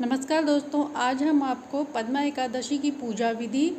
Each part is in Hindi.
नमस्कार दोस्तों, आज हम आपको पद्मा एकादशी की पूजा विधि,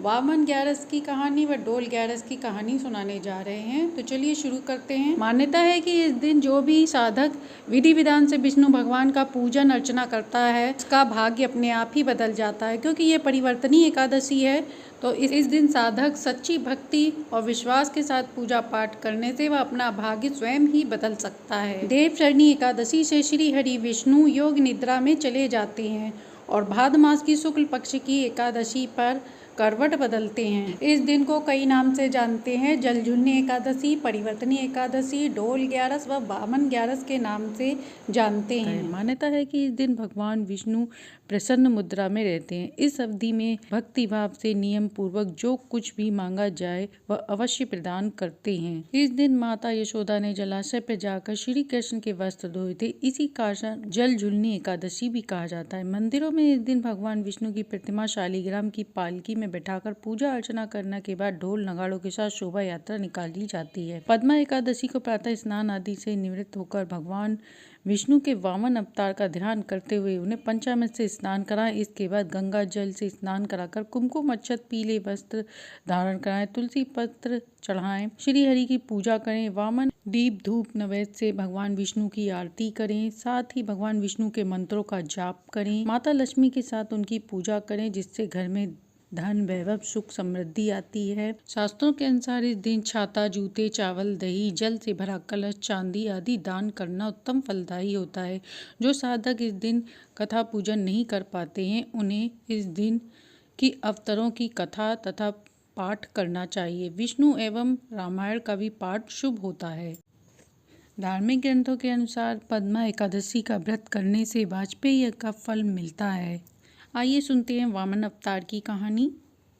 वामन ग्यारस की कहानी व डोल ग्यारस की कहानी सुनाने जा रहे हैं। तो चलिए शुरू करते हैं। मान्यता है कि इस दिन जो भी साधक विधि विधान से विष्णु भगवान का पूजन अर्चना करता है उसका भाग्य अपने आप ही बदल जाता है, क्योंकि ये परिवर्तनीय एकादशी है। तो इस दिन साधक सच्ची भक्ति और विश्वास के साथ पूजा पाठ करने से वह अपना भाग्य स्वयं ही बदल सकता है। देवचरणी एकादशी से श्री हरि विष्णु योग निद्रा में चले जाते हैं और भाद्र मास की शुक्ल पक्ष की एकादशी पर करवट बदलते हैं। इस दिन को कई नाम से जानते हैं: जलझुलनी एकादशी, परिवर्तनी एकादशी, डोल ग्यारस व वामन ग्यारस के नाम से जानते हैं। मान्यता है कि इस दिन भगवान विष्णु प्रसन्न मुद्रा में रहते हैं। इस अवधि में भक्ति भाव से नियम पूर्वक जो कुछ भी मांगा जाए वह अवश्य प्रदान करते हैं। इस दिन माता यशोदा ने जलाशय पर जाकर श्री कृष्ण के वस्त्र धोए थे। इसी कारण जलझुलनी एकादशी भी कहा जाता है। मंदिरों में इस दिन भगवान विष्णु की प्रतिमा शालिग्राम की पालकी में बैठाकर पूजा अर्चना करने के बाद ढोल नगाड़ों के साथ शोभा यात्रा निकाली जाती है। पद्मा एकादशी को प्रातः स्नान आदि से निवृत्त होकर भगवान विष्णु के वामन अवतार का ध्यान करते हुए उन्हें पंचामृत से स्नान कराएं। इसके बाद गंगा जल से स्नान कराकर कुमकुम अक्षत पीले वस्त्र धारण कराएं, तुलसी पत्र चढ़ाएं, श्री हरि की पूजा करें, वामन दीप धूप नैवेद्य से भगवान विष्णु की आरती करें। साथ ही भगवान विष्णु के मंत्रों का जाप करें। माता लक्ष्मी के साथ उनकी पूजा करें, जिससे घर में धन वैभव सुख समृद्धि आती है। शास्त्रों के अनुसार इस दिन छाता, जूते, चावल, दही, जल से भरा कलश, चांदी आदि दान करना उत्तम फलदायी होता है। जो साधक इस दिन कथा पूजन नहीं कर पाते हैं उन्हें इस दिन की अवतारों की कथा तथा पाठ करना चाहिए। विष्णु एवं रामायण का भी पाठ शुभ होता है। धार्मिक ग्रंथों के अनुसार पद्मा एकादशी का व्रत करने से वाजपेय का फल मिलता है। आइए सुनते हैं वामन अवतार की कहानी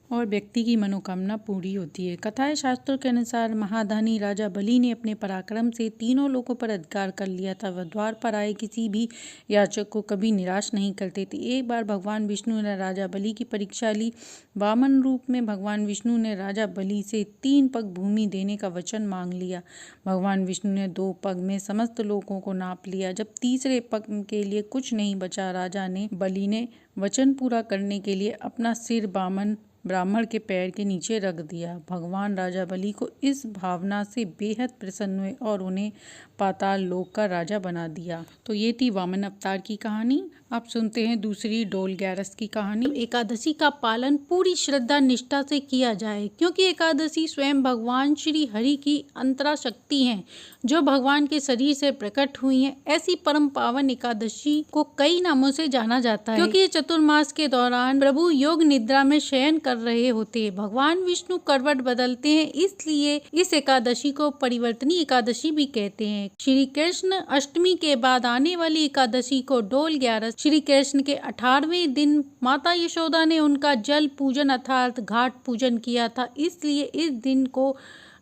और व्यक्ति की मनोकामना पूरी होती है। कथाएं शास्त्रों के अनुसार महादानी राजा बलि ने अपने पराक्रम से तीनों लोकों पर अधिकार कर लिया था। वह द्वार पर आए किसी भी याचक को कभी निराश नहीं करते थे। एक बार भगवान विष्णु ने राजा बलि की परीक्षा ली। वामन रूप में भगवान विष्णु ने राजा बलि से 3 पग भूमि देने का वचन मांग लिया। भगवान विष्णु ने 2 पग में समस्त लोगों को नाप लिया। जब तीसरे पग के लिए कुछ नहीं बचा, राजा ने बलि ने वचन पूरा करने के लिए अपना सिर वामन ब्राह्मण के पैर के नीचे रख दिया। भगवान राजा बलि को इस भावना से बेहद प्रसन्न हुए और उन्हें पाताल लोक का राजा बना दिया। तो ये थी वामन अवतार की कहानी। अब सुनते हैं दूसरी डोल ग्यारस की कहानी। एकादशी का पालन पूरी श्रद्धा निष्ठा से किया जाए, क्योंकि एकादशी स्वयं भगवान श्री हरि की अंतरा शक्ति है, जो भगवान के शरीर से प्रकट हुई है। ऐसी परम पावन एकादशी को कई नामों से जाना जाता है, क्योंकि चतुर्मास के दौरान प्रभु योग निद्रा में शयन कर रहे होते हैं। भगवान विष्णु करवट बदलते हैं, इसलिए इस एकादशी को परिवर्तनी एकादशी भी कहते हैं। श्री कृष्ण अष्टमी के बाद आने वाली एकादशी को डोल ग्यारस, श्री कृष्ण के 18वें दिन माता यशोदा ने उनका जल पूजन अर्थात घाट पूजन किया था, इसलिए इस दिन को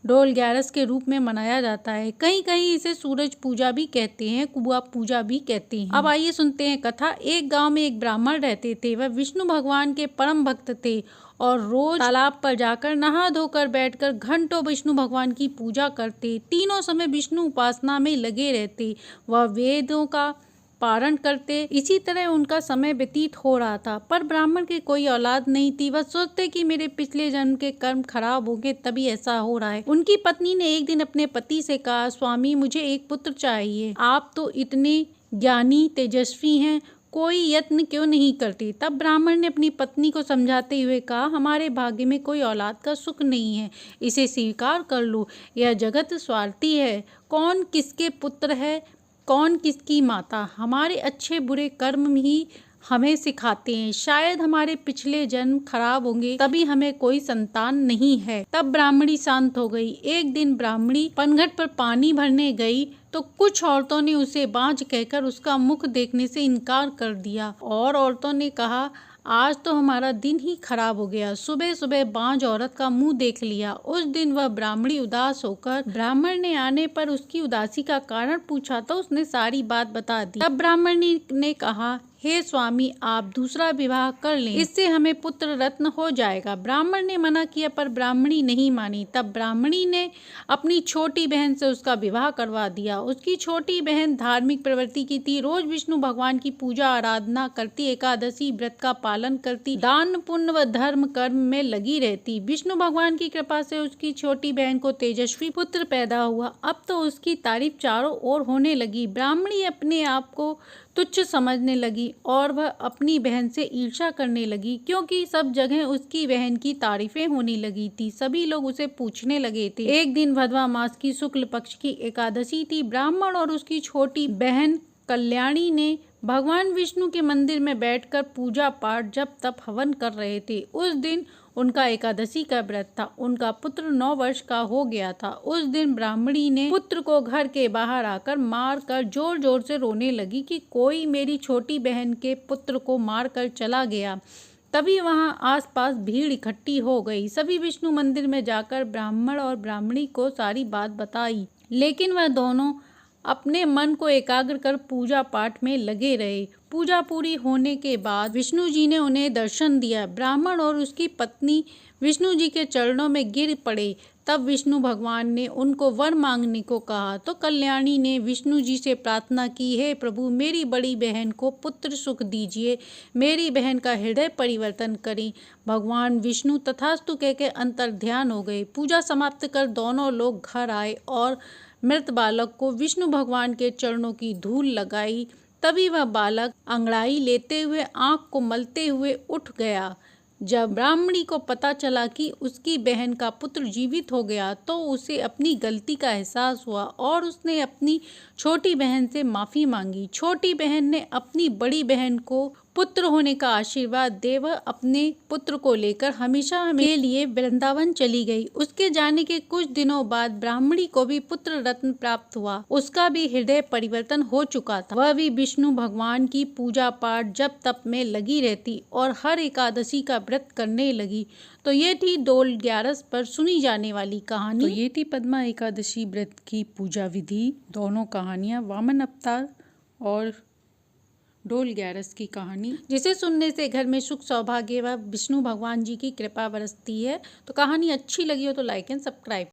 डोल ग्यारस के रूप में मनाया जाता है। कहीं कहीं इसे सूरज पूजा भी कहते हैं, कुआ पूजा भी कहते हैं। अब आइए सुनते हैं कथा। एक गांव में एक ब्राह्मण रहते थे। वह विष्णु भगवान के परम भक्त थे और रोज तालाब पर जाकर नहा धोकर बैठकर घंटों विष्णु भगवान की पूजा करते। तीनों समय विष्णु उपासना में लगे रहते। वह वेदों का पारण करते। इसी तरह उनका समय व्यतीत हो रहा था, पर ब्राह्मण की कोई औलाद नहीं थी। वह सोचते कि मेरे पिछले जन्म के कर्म खराब हो गए, तभी ऐसा हो रहा है। उनकी पत्नी ने एक दिन अपने पति से कहा, स्वामी मुझे एक पुत्र चाहिए। आप तो इतने ज्ञानी तेजस्वी हैं, कोई यत्न क्यों नहीं करती। तब ब्राह्मण ने अपनी पत्नी को समझाते हुए कहा, हमारे भाग्य में कोई औलाद का सुख नहीं है, इसे स्वीकार कर लो। यह जगत स्वार्थी है, कौन किसके पुत्र है, कौन किसकी माता। हमारे अच्छे बुरे कर्म ही हमें सिखाते हैं। शायद हमारे पिछले जन्म खराब होंगे, तभी हमें कोई संतान नहीं है। तब ब्राह्मणी शांत हो गई। एक दिन ब्राह्मणी पनघट पर पानी भरने गई तो कुछ औरतों ने उसे बांझ कहकर उसका मुख देखने से इनकार कर दिया, और औरतों ने कहा, आज तो हमारा दिन ही खराब हो गया। सुबह सुबह बांझ औरत का मुंह देख लिया। उस दिन वह ब्राह्मणी उदास होकर ब्राह्मण ने आने पर उसकी उदासी का कारण पूछा तो उसने सारी बात बता दी। तब ब्राह्मणी ने कहा, हे स्वामी, आप दूसरा विवाह कर लें, इससे हमें पुत्र रत्न हो जाएगा। ब्राह्मण ने मना किया पर ब्राह्मणी नहीं मानी। तब ब्राह्मणी ने अपनी छोटी बहन से उसका विवाह करवा दिया। उसकी छोटी बहन धार्मिक प्रवृत्ति की थी, रोज विष्णु भगवान की पूजा आराधना करती, एकादशी व्रत का पालन करती, दान पुण्य व धर्म कर्म में लगी रहती। विष्णु भगवान की कृपा से उसकी छोटी बहन को तेजस्वी पुत्र पैदा हुआ। अब तो उसकी तारीफ चारों ओर होने लगी। ब्राह्मणी अपने आप को तुच्छ समझने लगी और वह अपनी बहन से ईर्ष्या करने लगी, क्योंकि सब जगह उसकी बहन की तारीफें होने लगी थी। सभी लोग उसे पूछने लगे थे। एक दिन भदवा मास की शुक्ल पक्ष की एकादशी थी। ब्राह्मण और उसकी छोटी बहन कल्याणी ने भगवान विष्णु के मंदिर में बैठकर पूजा पाठ जप तप हवन कर रहे थे। उस दिन उनका एकादशी का व्रत था। उनका पुत्र 9 वर्ष का हो गया था। उस दिन ब्राह्मणी ने पुत्र को घर के बाहर आकर मार कर जोर जोर से रोने लगी कि कोई मेरी छोटी बहन के पुत्र को मार कर चला गया। तभी वहां आसपास भीड़ इकट्ठी हो गई। सभी विष्णु मंदिर में जाकर ब्राह्मण और ब्राह्मणी को सारी बात बताई, लेकिन वह दोनों अपने मन को एकाग्र कर पूजा पाठ में लगे रहे। पूजा पूरी होने के बाद विष्णु जी ने उन्हें दर्शन दिया। ब्राह्मण और उसकी पत्नी विष्णु जी के चरणों में गिर पड़े। तब विष्णु भगवान ने उनको वर मांगने को कहा तो कल्याणी ने विष्णु जी से प्रार्थना की, हे प्रभु, मेरी बड़ी बहन को पुत्र सुख दीजिए, मेरी बहन का हृदय परिवर्तन करें। भगवान विष्णु तथास्तु कह के अंतर ध्यान हो गए। पूजा समाप्त कर दोनों लोग घर आए और मृत बालक को विष्णु भगवान के चरणों की धूल लगाई। तभी वह बालक अंगड़ाई लेते हुए आंख को मलते हुए उठ गया। जब ब्राह्मणी को पता चला कि उसकी बहन का पुत्र जीवित हो गया तो उसे अपनी गलती का एहसास हुआ और उसने अपनी छोटी बहन से माफी मांगी। छोटी बहन ने अपनी बड़ी बहन को पुत्र होने का आशीर्वाद दे वह अपने पुत्र को लेकर हमेशा के लिए वृंदावन चली गई। उसके जाने के कुछ दिनों बाद ब्राह्मणी को भी पुत्र रत्न प्राप्त हुआ। उसका भी हृदय परिवर्तन हो चुका था। वह भी विष्णु भगवान की पूजा पाठ जप तप में लगी रहती और हर एकादशी का व्रत करने लगी। तो ये थी डोल ग्यारस पर सुनी जाने वाली कहानी। तो ये थी पद्मा एकादशी व्रत की पूजा विधि, दोनों कहानियां, वामन अवतार और डोल ग्यारस की कहानी, जिसे सुनने से घर में सुख सौभाग्य व विष्णु भगवान जी की कृपा बरसती है। तो कहानी अच्छी लगी हो तो लाइक एंड सब्सक्राइब।